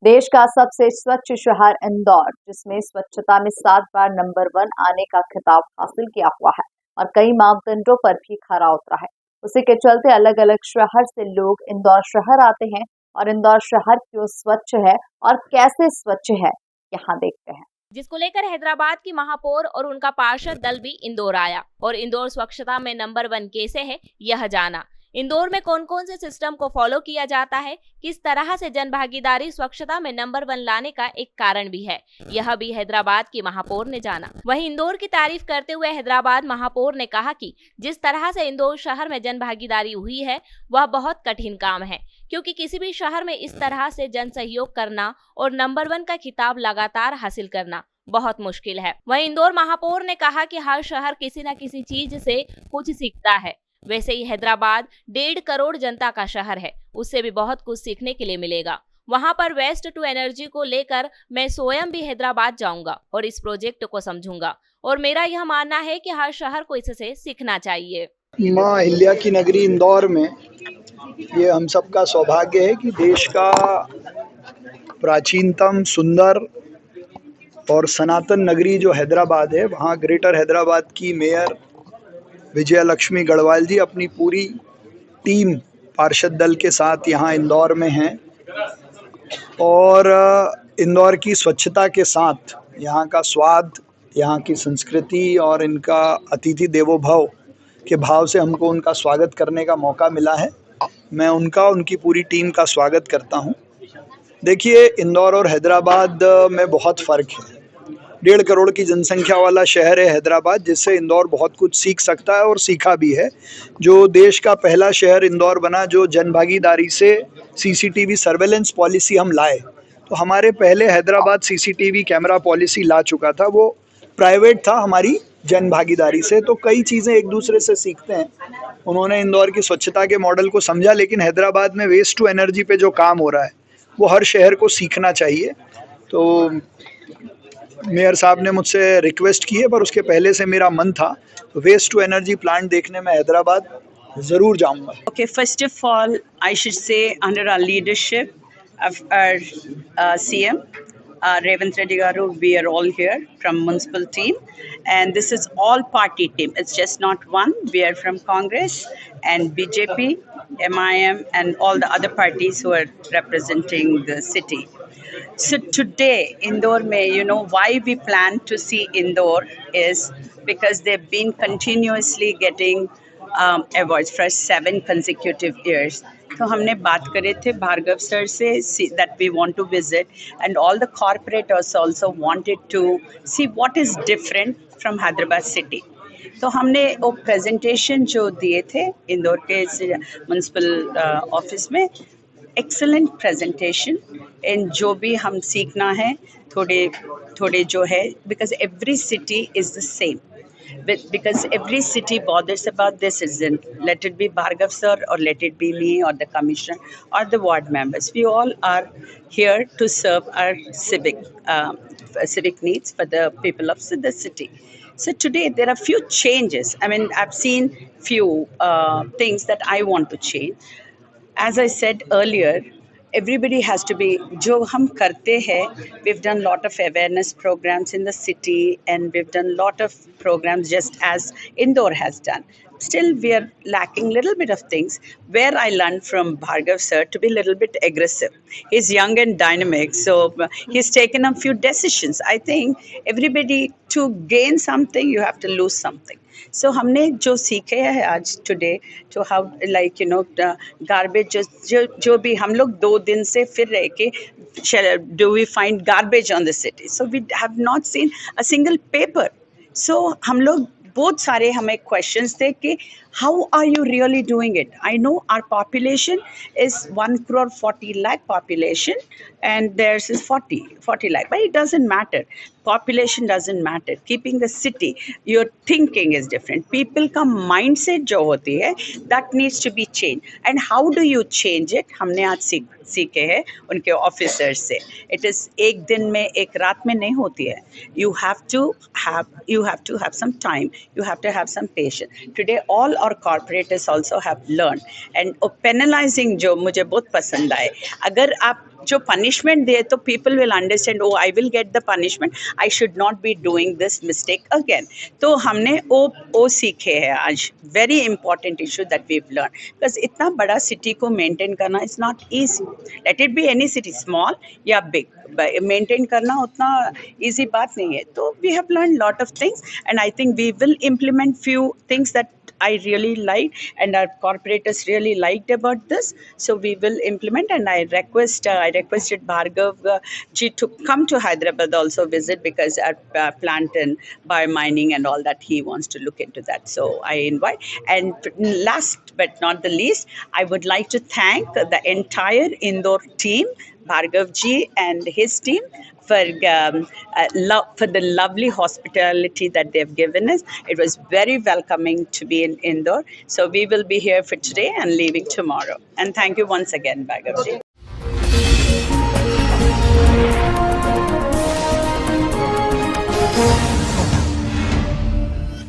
देश का सबसे स्वच्छ शहर इंदौर, जिसमें स्वच्छता में 7 बार नंबर 1 आने का खिताब हासिल किया हुआ है और कई मापदंडों पर भी खरा उतरा है। उसी के चलते अलग अलग शहर से लोग इंदौर शहर आते हैं। और इंदौर शहर क्यों स्वच्छ है और कैसे स्वच्छ है, यहाँ देखते हैं। जिसको लेकर हैदराबाद की महापौर और उनका पार्षद दल भी इंदौर आया और इंदौर स्वच्छता में नंबर 1 कैसे है यह जाना। इंदौर में कौन कौन से सिस्टम को फॉलो किया जाता है, किस तरह से जन भागीदारी स्वच्छता में नंबर 1 लाने का एक कारण भी है, यह भी हैदराबाद की महापौर ने जाना। वहीं इंदौर की तारीफ करते हुए हैदराबाद महापौर ने कहा कि जिस तरह से इंदौर शहर में जन भागीदारी हुई है वह बहुत कठिन काम है, क्योंकि किसी भी शहर में इस तरह से जन सहयोग करना और नंबर 1 का खिताब लगातार हासिल करना बहुत मुश्किल है। वहीं इंदौर महापौर ने कहा कि हर शहर किसी न किसी चीज से कुछ सीखता है। वैसे ही हैदराबाद 1.5 करोड़ जनता का शहर है, उससे भी बहुत कुछ सीखने के लिए मिलेगा। वहां पर वेस्ट टू एनर्जी को लेकर मैं स्वयं भी हैदराबाद जाऊंगा और इस प्रोजेक्ट को समझूंगा और मेरा यह मानना है कि हर शहर को इससे सीखना चाहिए। माँ अहिल्या की नगरी इंदौर में ये हम सबका सौभाग्य है कि देश का प्राचीनतम, सुंदर और सनातन नगरी जो हैदराबाद है, वहाँ ग्रेटर हैदराबाद की मेयर विजया लक्ष्मी गढ़वाल जी अपनी पूरी टीम पार्षद दल के साथ यहाँ इंदौर में हैं और इंदौर की स्वच्छता के साथ यहाँ का स्वाद, यहाँ की संस्कृति और इनका अतिथि देवो भव के भाव से हमको उनका स्वागत करने का मौका मिला है। मैं उनका, उनकी पूरी टीम का स्वागत करता हूँ। देखिए, इंदौर और हैदराबाद में बहुत फ़र्क है। 1.5 करोड़ की जनसंख्या वाला शहर है हैदराबाद, जिससे इंदौर बहुत कुछ सीख सकता है और सीखा भी है। जो देश का पहला शहर इंदौर बना जो जनभागीदारी से सीसीटीवी सर्वेलेंस पॉलिसी हम लाए, तो हमारे पहले हैदराबाद सीसीटीवी कैमरा पॉलिसी ला चुका था, वो प्राइवेट था हमारी जन भागीदारी से। तो कई चीज़ें एक दूसरे से सीखते हैं। उन्होंने इंदौर की स्वच्छता के मॉडल को समझा, लेकिन हैदराबाद में वेस्ट टू एनर्जी पे जो काम हो रहा है वो हर शहर को सीखना चाहिए। तो मेयर साहब ने मुझसे रिक्वेस्ट की है, पर उसके पहले से मेरा मन था, वेस्ट टू एनर्जी प्लांट देखने में हैदराबाद ज़रूर जाऊंगा। Okay, first of all, I should say under our leadership of our CM, Revant Reddy Garu, we are all here from municipal team, and this is all party team. It's just not one. We are from Congress and BJP, MIM, and all the other parties who are representing the city. So today, Indore mein, you know, why we plan to see Indore is because they've been continuously getting awards for 7 consecutive years. तो हमने बात करे थे Bhargava sir से that we want to visit, and all the corporators also wanted to see what is different from Hyderabad city. तो हमने वो presentation जो दिए थे इंदौर के म्यूनसिपल ऑफिस में, एक्सेलेंट प्रेजेंटेशन, इन जो भी हम सीखना है थोड़े थोड़े जो है, because every city is the same. Because every city bothers about this, isn't let it be Bhargav sir or let it be me or the commissioner or the ward members. We all are here to serve our civic needs for the people of the city. So today there are few changes. I mean, I've seen few things that I want to change. As I said earlier, everybody has to be, जो हम करते हैं, we've done lot of awareness programs in the city and we've done lot of programs just as Indore has done. Still we are lacking little bit of things, where I learned from Bhargav sir to be little bit aggressive. He's young and dynamic, so he's taken a few decisions. I think everybody, to gain something you have to lose something. So हमने जो सीखे है आज today, तो how like you know garbage, जो भी हम लोग 2 दिन से फिर रह के do we find garbage on the city, so we have not seen a single paper. So हम लोग बहुत सारे हमें क्वेश्चंस थे कि how are you really doing it. I know our population is 1 crore 40 lakh population and theirs is 40 lakh, but it doesn't matter. Population doesn't matter. Keeping the city, your thinking is different. People का mindset जो होती है, that needs to be changed. And how do you change it? हमने आज सीखे हैं उनके officers से. It is एक दिन में, एक रात में नहीं होती है. You have to have some time. You have to have some patience. Today all और corporates also have learn and penalising जो मुझे बहुत पसंद आए, अगर आप जो पनिशमेंट दे तो people will understand, oh I will get the punishment, I should not be doing this mistake again. तो हमने वो सीखे हैं आज, very important issue that we have learn, because इतना बड़ा सिटी को मेंटेन करना is not easy, let it be any city, small या बिग, मेंटेन करना उतना इजी बात नहीं है। तो we have learn lot of things and I think we will implement few things that I really like and our corporators really liked about this. So we will implement, and I requested Bhargav ji to come to Hyderabad also visit, because our plant and biomining and all that, he wants to look into that. So I invite. And last but not the least, I would like to thank the entire Indore team, Bhargav ji and his team, for the lovely hospitality that they have given us. It was very welcoming to be in Indore. So we will be here for today and leaving tomorrow. And thank you once again, Bhargav ji.